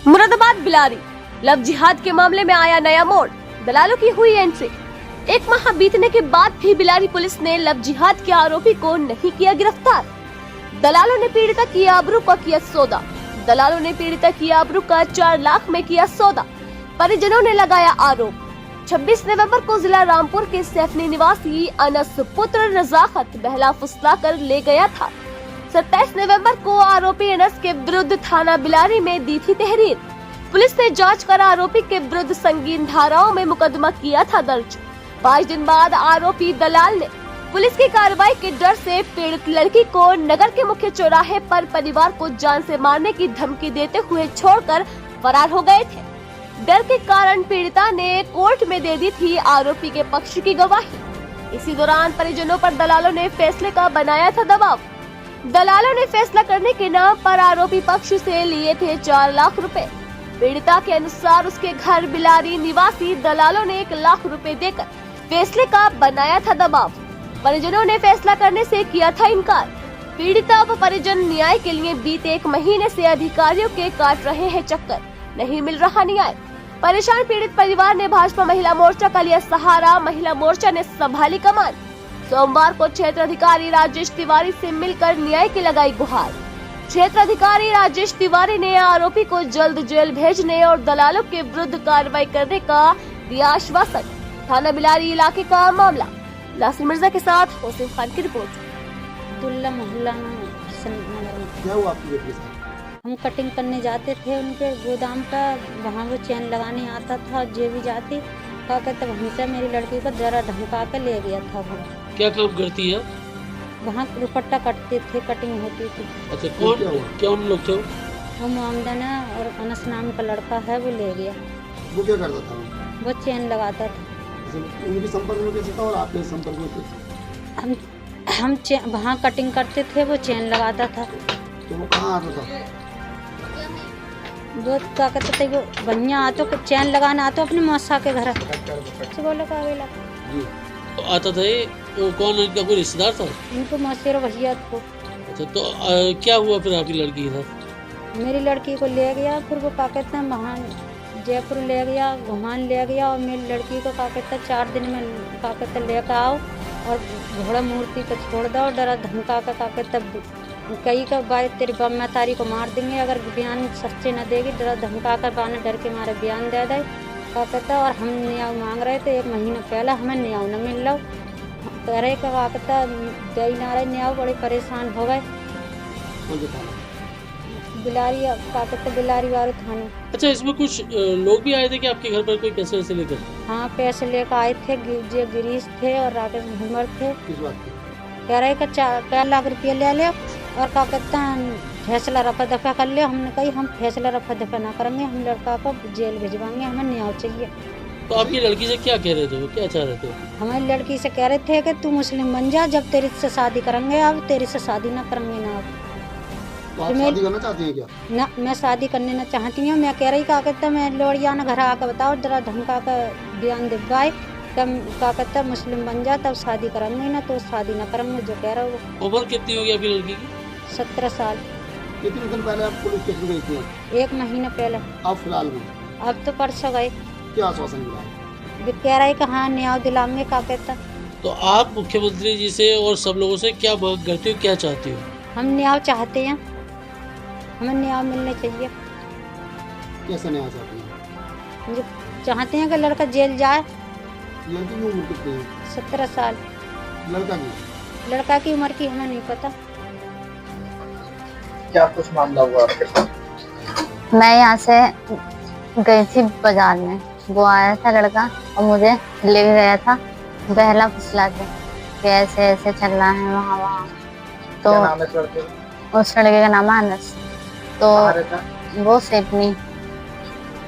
Moradabad Bilari love जिहाद के मामले में आया नया मोड़, दलालों की हुई एंट्री। एक माह बीतने के बाद भी बिलारी पुलिस ने लव जिहाद के आरोपी को नहीं किया गिरफ्तार। दलालों ने पीड़िता की आबरू का किया सौदा। दलालों ने पीड़िता की आबरू का 4 लाख में किया सौदा। परिजनों ने लगाया आरोप। 26 नवंबर को जिला रामपुर के सैफनी निवासी अनस पुत्र रजाकत बहला फुसला कर ले गया था। 27 नवंबर को आरोपी अनस के विरुद्ध थाना बिलारी में दी थी तहरीर। पुलिस ने जांच कर आरोपी के विरुद्ध संगीन धाराओं में मुकदमा किया था दर्ज। 5 दिन बाद आरोपी दलाल ने पुलिस की कार्रवाई के डर से पीड़ित लड़की को नगर के मुख्य चौराहे पर परिवार को जान से मारने की धमकी देते हुए छोड़कर फरार हो गए थे। डर के कारण पीड़िता ने कोर्ट में दे दी थी आरोपी के पक्ष की गवाही। इसी दौरान परिजनों पर दलालों ने फैसले का बनाया था दबाव। दलालों ने फैसला करने के नाम पर आरोपी पक्ष से लिए थे 4 लाख रुपए। पीड़िता के अनुसार उसके घर बिलारी निवासी दलालों ने 1 लाख रुपए देकर फैसले का बनाया था दबाव। परिजनों ने फैसला करने से किया था इनकार। पीड़िता व परिजन न्याय के लिए बीते 1 महीने से अधिकारियों के काट रहे हैं चक्कर, नहीं मिल रहा न्याय। परेशान पीड़ित परिवार ने भाजपा महिला मोर्चा का लिया सहारा। महिला मोर्चा ने संभाली कमान। सोमवार को क्षेत्र अधिकारी राजेश तिवारी से मिलकर न्याय की लगाई गुहार। क्षेत्र अधिकारी राजेश तिवारी ने आरोपी को जल्द जेल भेजने और दलालों के विरुद्ध कार्रवाई करने का दिया आश्वासन। थाना बिलारी इलाके का मामला। नासिर मिर्जा के साथ होसेन खान की रिपोर्ट। दुल्ला मोहल्ला में क्या हुआ आपकी बेटी के साथ? हम कटिंग करने जाते थे उनके गोदाम का, वहाँ वो चैन लगाने आता था। जे भी जाती क्या कहते वहीं से मेरी लड़की को जरा धमका के ले गया था। वो क्या काम करती है? वहाँ दुपट्टा कटते थे, कटिंग होती थी। अच्छा, कौन लोग थे? वो मोहम्मदन है और अनस नाम का लड़का है, वो ले गया। वो क्या करता था? वो चैन लगाता था। उनके संपर्क में कैसे था और आपके संपर्क में कैसे? हम वहाँ कटिंग करते थे, वो चैन लगाता था। तो वो कहाँ आता था? वो क्या कहते थे, वो बढ़िया आतो चैन लगाना आता अपने मौसा के घर से। बोलो का तो आता था ये? वो कौन, इनका कोई रिश्तेदार था? इनको मौसेरो भैया को। अच्छा, तो क्या हुआ फिर आपकी लड़की के साथ? मेरी लड़की को ले गया, फिर वो क्या कहते हैं वहाँ जयपुर ले गया, घुमान ले गया। और मेरी लड़की को क्या कहते 4 दिन में क्या कहते लेकर आओ और घोड़ा मूर्ति को छोड़ दो। डरा धमका का क्या कहते कई का बाई तेरी बम्मा तारी को मार देंगे अगर बयान सच्चे न देगी। डरा धमका कर बाने डर के मारे बयान दे दे क्या कहता। और हम न्याय मांग रहे थे 1 महीना पहले, हमें न्याय न मिल रहा। कह रहे क्या कहता दई ना रहे न्याय, बड़े परेशान हो गए। बिलारी क्या कहते बिलारी वाले थाने। अच्छा, इसमें कुछ लोग भी आए थे कि आपके घर पर कोई पैसे वैसे लेकर? हाँ, पैसे लेकर आए थे। गिरीश थे और राकेश भूमर थे। कह रहे कि 4 लाख रुपये ले ले और क्या कहते हैं फैसला रफा दफा कर ले। हमने कही हम फैसला रफा दफा ना करेंगे, हम लड़का को जेल भिजवाएंगे, हमें न्याय चाहिए। तो आपकी लड़की से क्या कह रहे थे, वो क्या चाह रहे थे? हमारी लड़की से कह रहे थे कि तू मुस्लिम बन जा, जब तेरे से शादी करेंगे, अब तेरे से शादी ना करेंगे ना। अब तो आप शादी करना चाहती हैं क्या? ना, मैं शादी करने ना चाहती हूँ। मैं कह रही क्या कहता मैं लोड़िया ना घर आकर बताओ, जरा धमका कर बयान दिखवाए तब क्या कहता मुस्लिम बन जा, तब शादी करेंगे, ना तो शादी ना करेंगे। जो कह रहा है वो। उम्र कितनी होगी आपकी लड़की की? 17 साल। कितने दिन पहले आप पुलिस स्टेशन गई थी? 1 महीना पहले। आप फिलहाल में? अब तो परसों गए। क्या आश्वासन मिला? कह रहे कि हाँ न्याय दिलाएंगे क्या कहता। तो आप मुख्यमंत्री जी से और सब लोगों से क्या मांग करते हो, क्या चाहते हो? हम न्याय चाहते हैं, हमें न्याय मिलना चाहिए। कैसा न्याय चाहती हैं? मुझे चाहते हैं कि लड़का जेल जाए। लड़की की उम्र कितनी है? 17 साल। लड़का की उम्र की हमें नहीं पता। क्या कुछ मामला हुआ आपके साथ? मैं यहाँ से गई थी बाजार में, वो आया था लड़का और मुझे ले गया था बहला फुसला के कि ऐसे ऐसे चल रहा है वहाँ वहाँ। तो क्या नाम है उस लड़के? उस लड़के का नाम है अनस। तो वो सेपनी।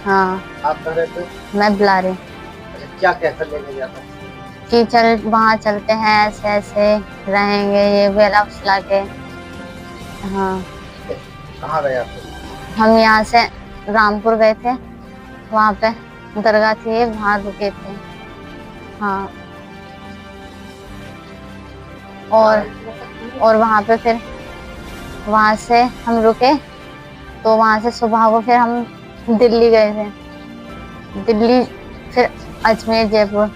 हाँ। आप कह रहे थे? मैं बिलारी। क्या कहकर लेके गया था? कि चल वहाँ चलते हैं, ऐसे ऐसे रहेंगे, ये बहला फुसला के। हाँ। कहाँ गए आप? हम यहाँ से रामपुर गए थे, वहाँ पे दरगाह थी, वहाँ रुके थे। हाँ। और वहाँ पे फिर वहाँ से हम रुके, तो वहाँ से सुबह को फिर हम दिल्ली गए थे। दिल्ली, फिर अजमेर, जयपुर।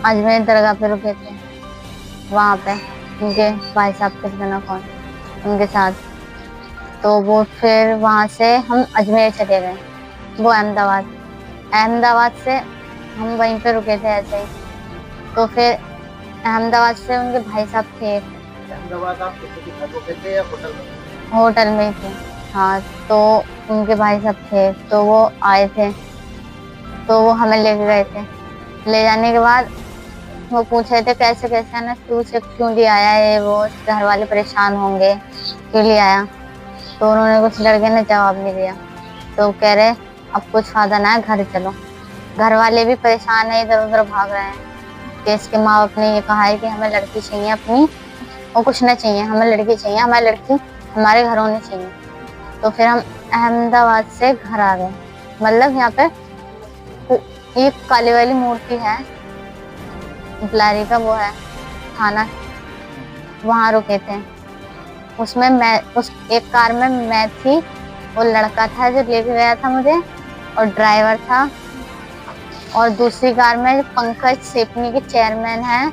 अजमेर दरगाह पे रुके थे, वहाँ पे उनके भाई साहब के बिना कौन उनके साथ। तो वो फिर वहाँ से हम अजमेर चले गए, वो अहमदाबाद से हम वहीं पे रुके थे ऐसे ही। तो फिर अहमदाबाद से उनके भाई साहब थे, अहमदाबाद आप किसी के घर रुके थे या होटल में? होटल में थे। हाँ, तो उनके भाई साहब थे, तो वो आए थे, तो वो हमें लेके गए थे। ले जाने के बाद वो पूछ रहे थे कैसे कैसे है ना, तू से क्यों ले आया है, वो घर वाले परेशान होंगे, क्यों ले आया। तो उन्होंने, कुछ लड़के ने जवाब नहीं दिया। तो कह रहे अब कुछ फायदा ना है, घर चलो। घर वाले भी परेशान है, इधर उधर भाग रहे हैं कि इसके माँ बाप ने ये कहा है कि हमें लड़की चाहिए अपनी, और कुछ नहीं चाहिए, हमें लड़की चाहिए, हमें लड़की हमारे घर होनी चाहिए। तो फिर हम अहमदाबाद से घर आ गए। मतलब यहाँ पे एक काली वाली मूर्ति है, बिलारी का वो है थाना, वहाँ रुके थे। उसमें मैं, उस एक कार में मैं थी, वो लड़का था जो लेके गया था मुझे, और ड्राइवर था। और दूसरी कार में पंकज सेपनी के चेयरमैन हैं,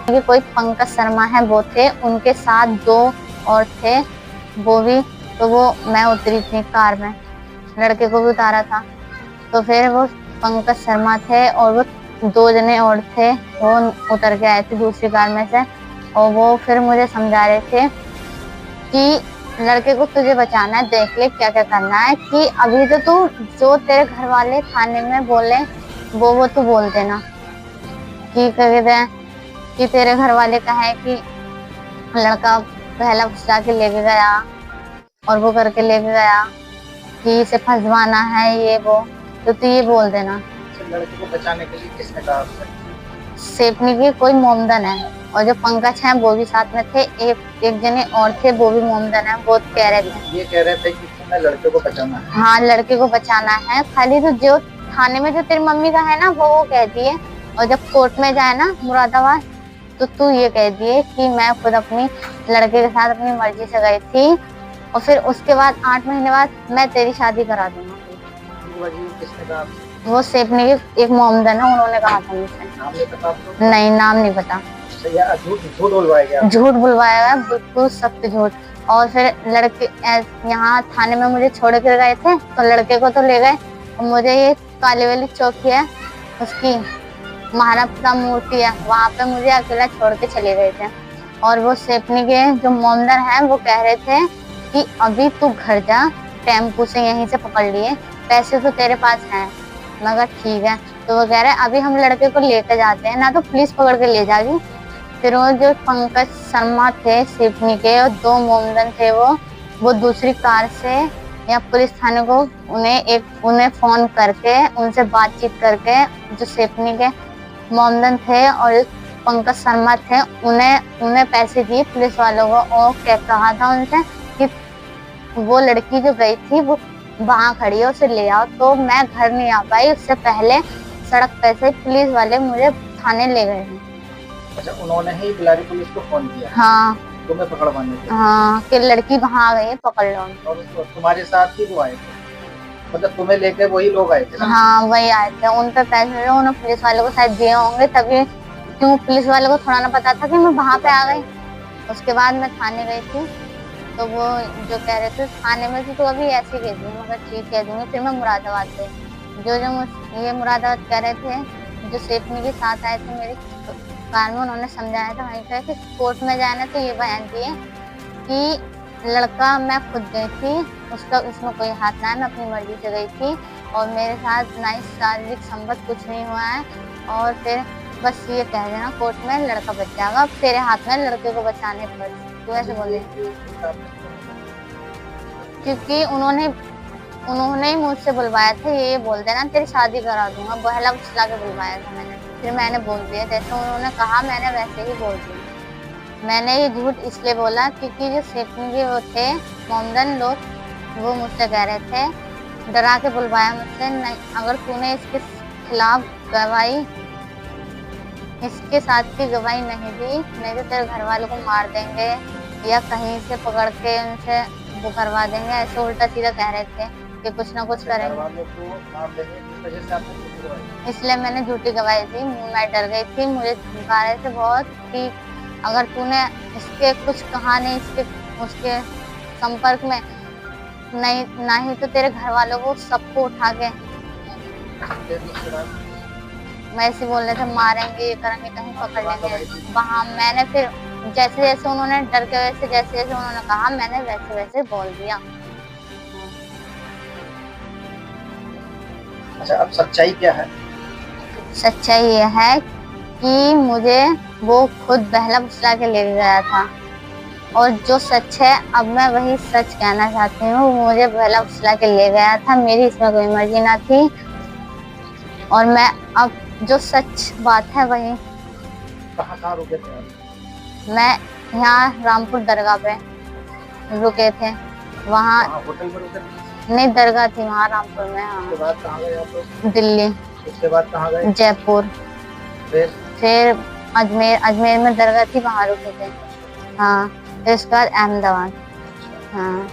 कि कोई पंकज शर्मा है, वो थे। उनके साथ 2 और थे, वो भी। तो वो मैं उतरी थी कार में, लड़के को भी उतारा था। तो फिर वो पंकज शर्मा थे और वो 2 जने और थे, वो उतर के आए थे दूसरी कार में से। और वो फिर मुझे समझा रहे थे कि लड़के को तुझे बचाना है, देख ले क्या क्या करना है, कि अभी तो तू जो तेरे घर वाले थाने में बोले वो तू बोल देना, कि कहते हैं कि तेरे घर वाले का है कि लड़का पहला फुसला के लेके गया और वो करके लेके गया, कि इसे फंसवाना है ये वो, तो तू ये बोल देना। लड़के को बचाने के लिए किसने कहा आपसे? सेपनी की कोई मोमदन है, और जो पंकज है वो भी साथ में थे। एक जने और थे, वो भी मोमदन है, वो कह रहे थे, ये कह रहे थे कि तुम्हें लड़के को बचाना है। हाँ, लड़के को बचाना है। खाली तो जो थाने में जो तेरी मम्मी का है ना, वो कहती है, और जब कोर्ट में जाए ना मुरादाबाद, तो तू ये कह दिए कि मैं खुद अपनी लड़के के साथ अपनी मर्जी से गई थी, और फिर उसके बाद 8 महीने बाद मैं तेरी शादी करा दूंगा। किसने कहा आपसे? वो सेपनी के एक मोमदन है, उन्होंने कहा था मुझसे। नाम नहीं पता आपको? नहीं, नाम नहीं पता। झूठ बुलवाया गया? झूठ बुलवाया गया, बिल्कुल सख्त झूठ। और फिर लड़के यहाँ थाने में मुझे छोड़ कर गए थे, तो लड़के को तो ले गए, और मुझे ये काली वाली चौकी है, उसकी महाराप्ता मूर्ति है, वहाँ पे मुझे अकेला छोड़ के चले गए थे। और वो सेपनी के जो मोमदन है, वो कह रहे थे कि अभी तू घर जा, टेम्पू से यहीं से पकड़ लिए, पैसे तो तेरे पास हैं। मगर ठीक है। तो वो कह रहे अभी हम लड़के को लेकर जाते हैं, ना तो पुलिस पकड़ के ले जाएगी। फिर वो जो पंकज शर्मा थे सेपनी के, और 2 मोमदन थे, वो दूसरी कार से या पुलिस थाने को उन्हें फोन करके उनसे बातचीत करके, जो सेपनी के मोमदन थे और पंकज शर्मा थे, उन्हें पैसे दिए पुलिस वालों को, और क्या कहा था उनसे कि वो लड़की जो गई थी वो वहाँ खड़ी है, उसे ले आओ। तो मैं घर नहीं आ पाई, उससे पहले सड़क पे से पुलिस वाले मुझे थाने ले गए हैं। अच्छा, उन्होंने ही बिलारी पुलिस को फोन किया? हाँ, तुम्हें पकड़वाने के? हाँ, कि लड़की वहाँ आ गई है, पकड़ लो उनको। और तुम्हारे साथ ही वो आए थे? मतलब तुम्हें लेके वही लोग आए थे ना? हाँ, वही आए थे। उन पे पैसे उन्होंने पुलिस वालों को शायद दिए होंगे, तभी, क्यों पुलिस वालों को थोड़ा ना पता था कि मैं वहाँ पे आ गई। उसके बाद मैं थाने गई थी, तो वो जो कह रहे थे थाने में थी, तो अभी ऐसे कह दूंगी, मगर ठीक कह दूंगी। फिर मैं मुरादाबाद गई, जो ये मुरादाबाद कह रहे थे, जो सेपनी के साथ आए थे मेरी कार में, उन्होंने समझाया था वहीं पे कि कोर्ट में जाना, तो ये बयान दिए कि लड़का मैं खुद गई थी, उसमें कोई हाथ ना है, मैं अपनी मर्जी से गई थी, और मेरे साथ ना ही शारीरिक संबंध कुछ नहीं हुआ है। और फिर बस ये कह देना कोर्ट में, लड़का बच जाएगा, अब तेरे हाथ में लड़के को बचाने पर। तो ऐसे बोले, क्योंकि उन्होंने ही मुझसे बुलवाया था, ये बोल देना तेरी शादी करा दूंगा, बहला फुसला के बुलवाया था मैंने। फिर मैंने बोल दिया, जैसे उन्होंने कहा मैंने वैसे ही बोल दिया। मैंने ये झूठ इसलिए बोला क्योंकि जो सेपनी के वो थे मोमदन लोग, वो मुझसे कह रहे थे, डरा के बुलवाया मुझसे, नहीं अगर तूने इसके खिलाफ गवाही, इसके साथ की गवाही नहीं दी, नहीं तो तेरे घर वालों को मार देंगे, या कहीं से पकड़ के उनसे वो करवा देंगे, ऐसे उल्टा सीधा कह रहे थे कि कुछ ना कुछ घर करेंगे। वालों को मार देंगे, इस वजह से आपने छुट्टी करवाई। इसलिए मैंने झूठी गवाही दी। मैं डर गई थी, मुझे धमका रहे थे बहुत कि अगर तूने इसके कुछ कहा नहीं, इसके उसके संपर्क में नहीं, ना ही तो तेरे घर वालों को सबको उठा के फिर उसके बाद मैं ऐसे बोल रहे थे, मारेंगे, ये करेंगे, कहीं पकड़ लेंगे। वहाँ मैंने फिर जैसे जैसे उन्होंने डर के वैसे जैसे जैसे उन्होंने कहा, मैंने वैसे वैसे बोल दिया। अच्छा, अब सच्चाई क्या है? सच्चाई ये है कि मुझे वो खुद बहला फुसला के ले गया था, और जो सच है अब मैं वही सच कहना चाहती हूँ। मुझे बहला फुसला के ले गया था, मेरी इसमें कोई मर्जी ना थी, और मैं अब जो सच बात है वही। कहाँ रुके थे आप? मैं यहाँ रामपुर दरगाह पे रुके थे, वहाँ वहाँ होटल में रुके थे? नहीं, दरगाह थी वहाँ रामपुर में। उसके हाँ, बाद कहाँ गए आप लोग? दिल्ली, उसके बाद कहाँ गए? जयपुर, फिर अजमेर में दरगाह थी, वहाँ रुके थे। हाँ, फिर उसके बाद अहमदाबाद। हाँ,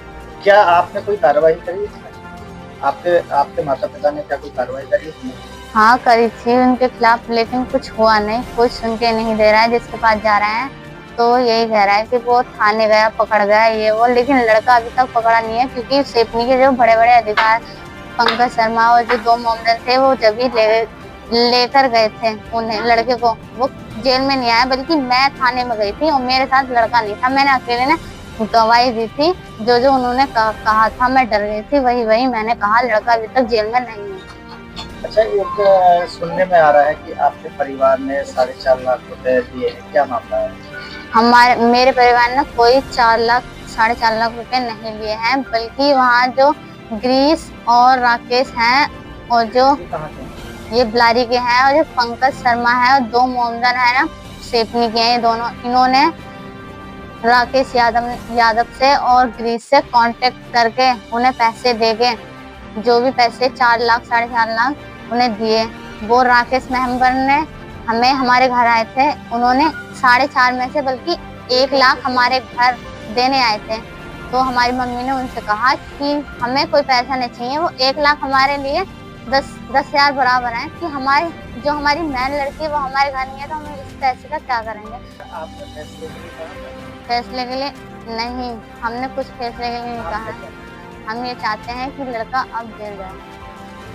क्या आपने कोई कार्रवाई करी इसमें? आपके माता पिता ने क्या कोई कार्रवाई करी इसमें? हाँ करी थी उनके खिलाफ, लेकिन कुछ हुआ नहीं, कोई सुन के नहीं दे रहा है। जिसके पास जा रहे हैं तो यही कह रहा है कि वो थाने गया, पकड़ गया, ये वो, लेकिन लड़का अभी तक पकड़ा नहीं है, क्योंकि सेपनी के जो बड़े बड़े अधिकार पंकज शर्मा और जो 2 मोमडन थे वो जब ही लेकर गए थे उन्हें, लड़के को, वो जेल में नहीं आया, बल्कि मैं थाने में गई थी और मेरे साथ लड़का नहीं था। मैंने अकेले ने गवाही दी थी, जो उन्होंने कहा था। मैं डर गई थी, वही मैंने कहा। लड़का अभी तक जेल में नहीं है। अच्छा, एक सुनने में आ रहा है कि आपके परिवार ने 4.5 लाख रुपए दिए हैं, क्या मामला है? मेरे परिवार ने कोई 4.5 लाख रुपए नहीं लिए हैं, बल्कि वहाँ जो ग्रीस और राकेश हैं, और जो ये कहाँ से? ये बिलारी के हैं, और जो पंकज शर्मा है, और 2 मोमडन है ना, सेपनी के हैं ये दोनों। इन्होंने राकेश यादव से और ग्रीस से कांटेक्ट करके उन्हें पैसे देके, जो भी पैसे 4 लाख 4.5 लाख उन्हें दिए। वो राकेश मेहम्बर ने हमारे घर आए थे, उन्होंने 4.5 में से बल्कि 1 लाख हमारे घर देने आए थे। तो हमारी मम्मी ने उनसे कहा कि हमें कोई पैसा नहीं चाहिए, वो 1 लाख हमारे लिए 10,000 बराबर है, कि हमारी मेन लड़की है वो हमारे घर नहीं है, तो हम इस पैसे का क्या करेंगे। आपने फैसले के लिए कहा? फैसले के लिए नहीं, हमने कुछ फैसले के लिए नहीं कहा है। हम ये चाहते हैं कि लड़का अब जेल जाए।